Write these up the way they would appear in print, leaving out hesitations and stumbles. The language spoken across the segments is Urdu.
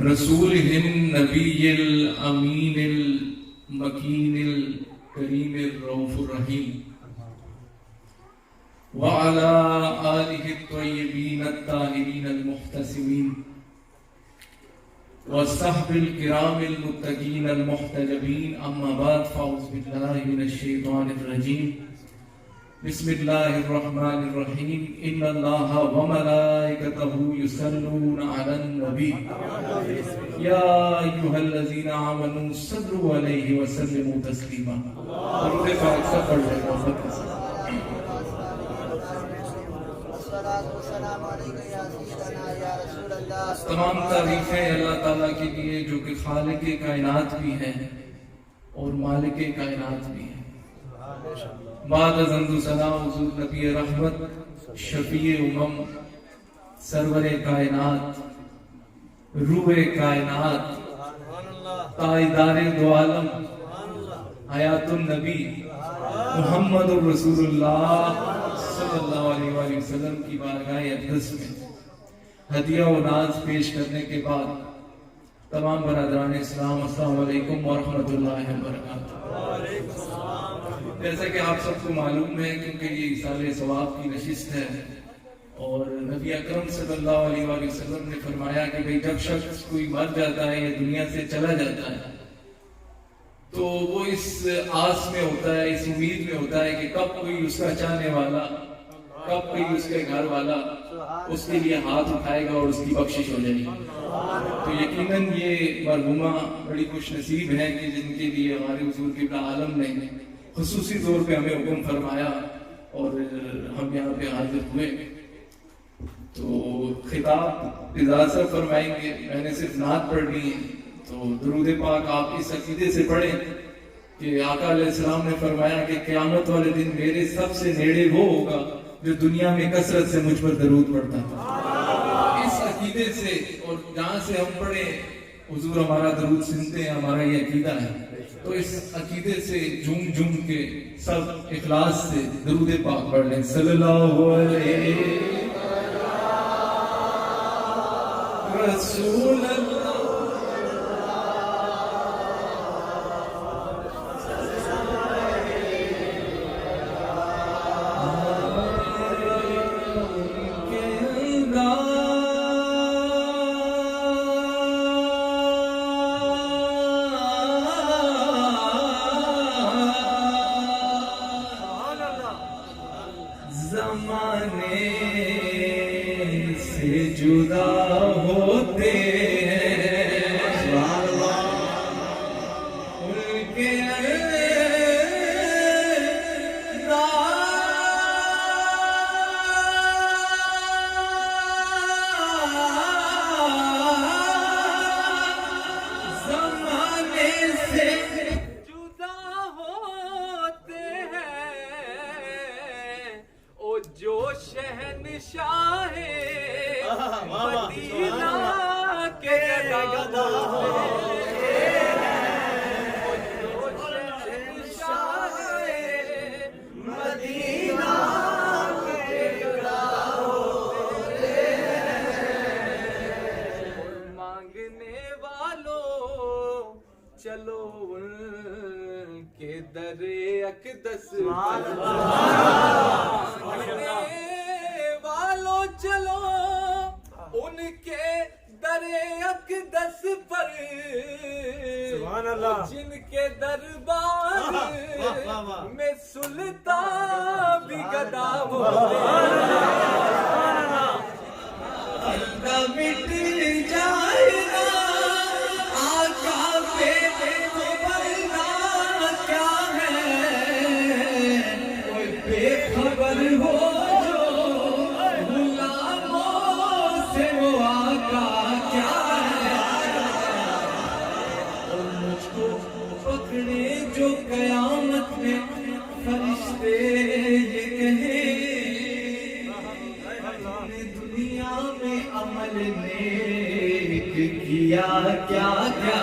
رسول النبی الامین المکین الکریم الرؤوف الرحیم وعلى آلہ الطیبین الطاہرین المحتسبین والصحب الکرام المتقین المحتجبین اما بعد فاعوذ باللہ من الشیطان الرجیم بسم اللہ الرحمن الرحیم ان اللہ وملائکتہ یصلون علی النبی یا ایھا الذین آمنوا صلوا علیہ وسلموا تسلیما. درود پاک سب پڑھ لیں محمد کے ساتھ. تمام تعریفیں اللہ تعالیٰ کے لیے جو کہ خالق کائنات بھی ہیں اور مالک کائنات بھی ہیں. بعد از حمد و ثنا حضور نبی رحمت شفیع امم سرور کائنات روح کائنات تاجدار دو عالم حیات النبی محمد الرسول اللہ صلی اللہ علیہ وآلہ وسلم کی بارگاہ اقدس میں ہدیہ و ناز پیش کرنے کے بعد تمام برادران اسلام السلام علیکم ورحمۃ اللہ وبرکاتہ. جیسا کہ آپ سب کو معلوم ہے کیونکہ یہ ایصال ثواب کی نشست ہے اور نبی اکرم صلی اللہ علیہ وآلہ وسلم نے فرمایا کہ بھئی جب شخص کوئی مر جاتا ہے یا دنیا سے چلا جاتا ہے تو وہ اس آس میں ہوتا ہے, اس امید میں ہوتا ہے کہ کب کوئی اس کا چاہنے والا, کب کوئی اس کے گھر والا اس کے لیے ہاتھ اٹھائے گا اور اس کی بخشش ہو جائے گی. تو یقیناً یہ مرحومہ بڑی خوش نصیب ہیں کہ جن کے لیے ہمارے حضور قبلہ عالم نے خصوصی طور پہ ہمیں حکم فرمایا اور ہم یہاں پہ حاضر ہوئے. تو خطاب اجازت فرمائیں گے, میں نے صرف نعت پڑھنی ہے تو درود پاک آپ اس عقیدے سے پڑھیں کہ آقا علیہ السلام نے فرمایا کہ قیامت والے دن میرے سب سے نیڑے وہ ہوگا جو دنیا میں کثرت سے مجھ پر درود پڑھتا تھا. اس عقیدے سے اور جہاں سے ہم پڑھیں حضور ہمارا درود سنتے ہیں, ہمارا یہ عقیدہ ہے. تو اس عقیدے سے جھوم جھوم کے سب اخلاص سے درود پاک پڑھ لیں. صلی اللہ علیہ رسول اللہ زمانے سے جدا ہوتے ہیں ان کے زمانے سے جدا ہوتے ہیں جو شہنشاہ مدینہ کے گدا ہوتے ہیں, جو شہنشاہ مدینہ کے گدا ہوتے ہیں. مانگنے والوں چلو ان کے در اقدس والو چلو ان کے در اقدس پر جن کے دربار میں سلطان بھی گدا ہوتے ہیں. مٹ جائے گا آقا پہ تو بلنا کیا ہے, کوئی بے خبر ہو جو قیامت میں فرشتے یہ کہیں دنیا میں عمل نیک کیا کیا کیا.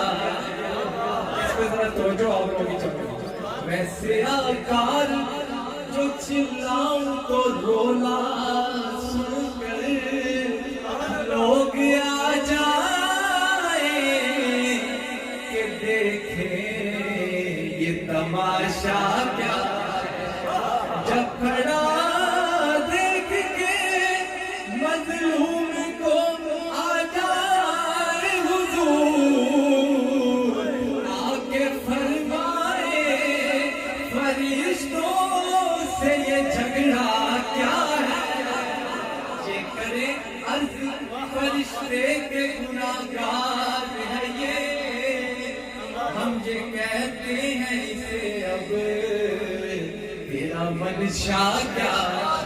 اس پہ ذرا توجہ آپ لوگوں کی چاہیے. میں سیاہ کار جو چلاؤں تو رولا سن کر لوگ فرشتے کے گناہگار ہے یہ، ہم یہ کہتے ہیں اسے اب تیرا منشا کیا؟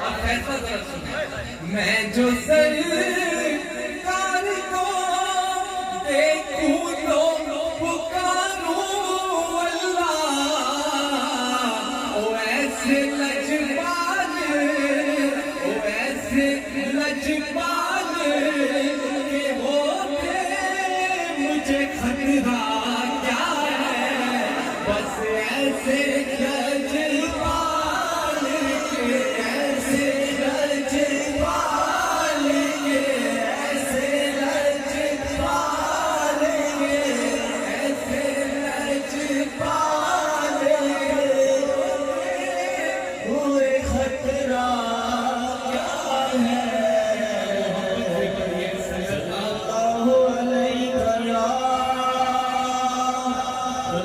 اب ایسا ذرا سنیں، میں جو سرکار کو دیکھوں تو پکاروں اللہ، او ایسے لجپال، او ایسے لجپال کہ ہوتے مجھے خطرہ کیا ہے، بس ایسے لجپال کے، ایسے لجپال کے، ایسے لجپال کے، ایسے لجپال ہوئے خطرہ کیا ہے، اللہ علیہ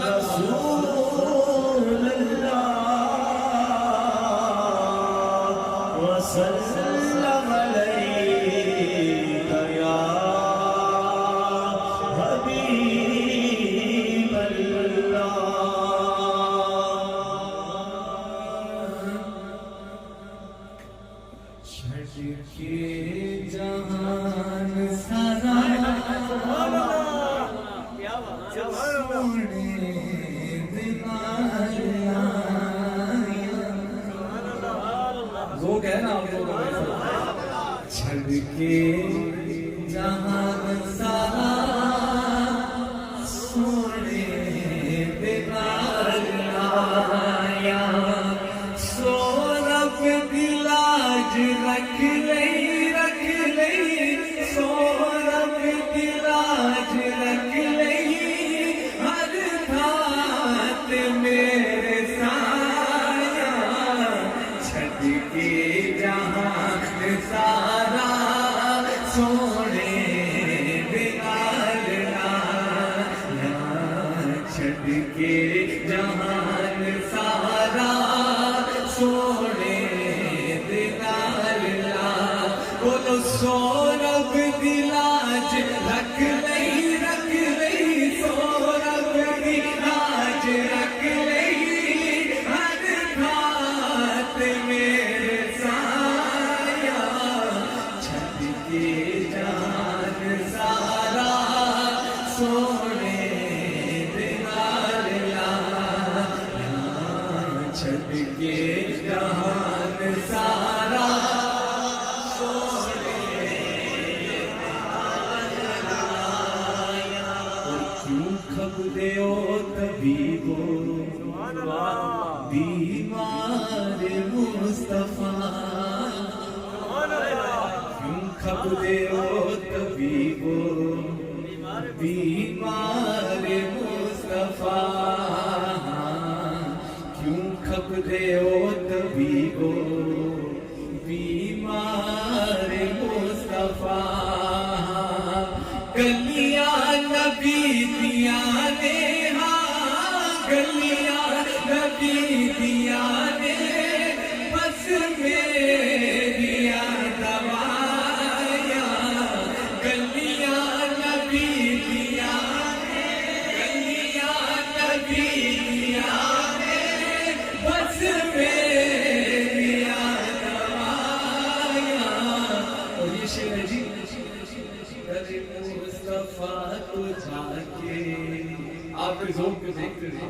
رسول اللہ وسلم علیہ یا حبیب اللہ۔ چھٹ کے جہان سارا سونے دلال آیا، وہ کہنا آپ لوگوں میں چھٹ کے جہان سارا سونے دلال آیا، سورب دلاج رکھ لئی، رکھ لئی، سورب دلاج رکھ لئی، ہر بات میرے سایہ، چھٹ کے جہان سارا سونے دلال آیا، چھٹ کے جہان سارا سونے دلال آیا، بولو سورب دلاج رکھ لئی، رکھ لئی، سورب دلاج رکھ لئی، ہر بات میرے سایہ، چھٹ کے جہان سارا سونے دلال آیا، چھٹ کے جہان سارا سونے دلال آیا، اور کیوں کھپ دے او طبیبو بیمار مصطفیٰ، کیوں کھپ دے او طبیبو بیمار مصطفیٰ، کیوں کھپ دے او طبیبو بیمار مصطفیٰ، گلیاں نبی دیا نے، ہاں گلیاں نبی دیا نے، بس میری دوایا، گلیاں نبی دیا نے، گلیاں نبی دیا نے، بس میری دوایا، اور یہ شعر ہے جی، در مصطفیٰ کو جا کے، آپ کے ذوق کو دیکھتے رہے،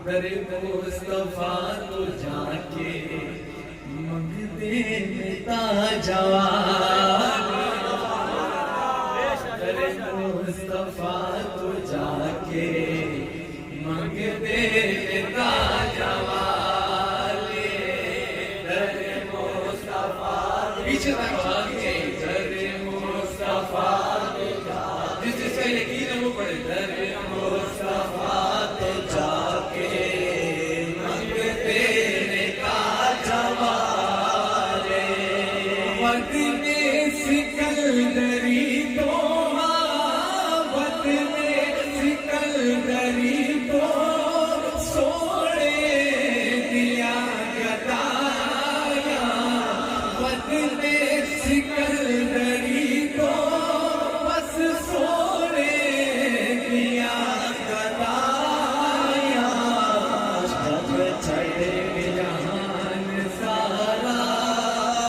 در مصطفیٰ کو جا کے منگتے متا جوان، در مصطفیٰ کو جا کے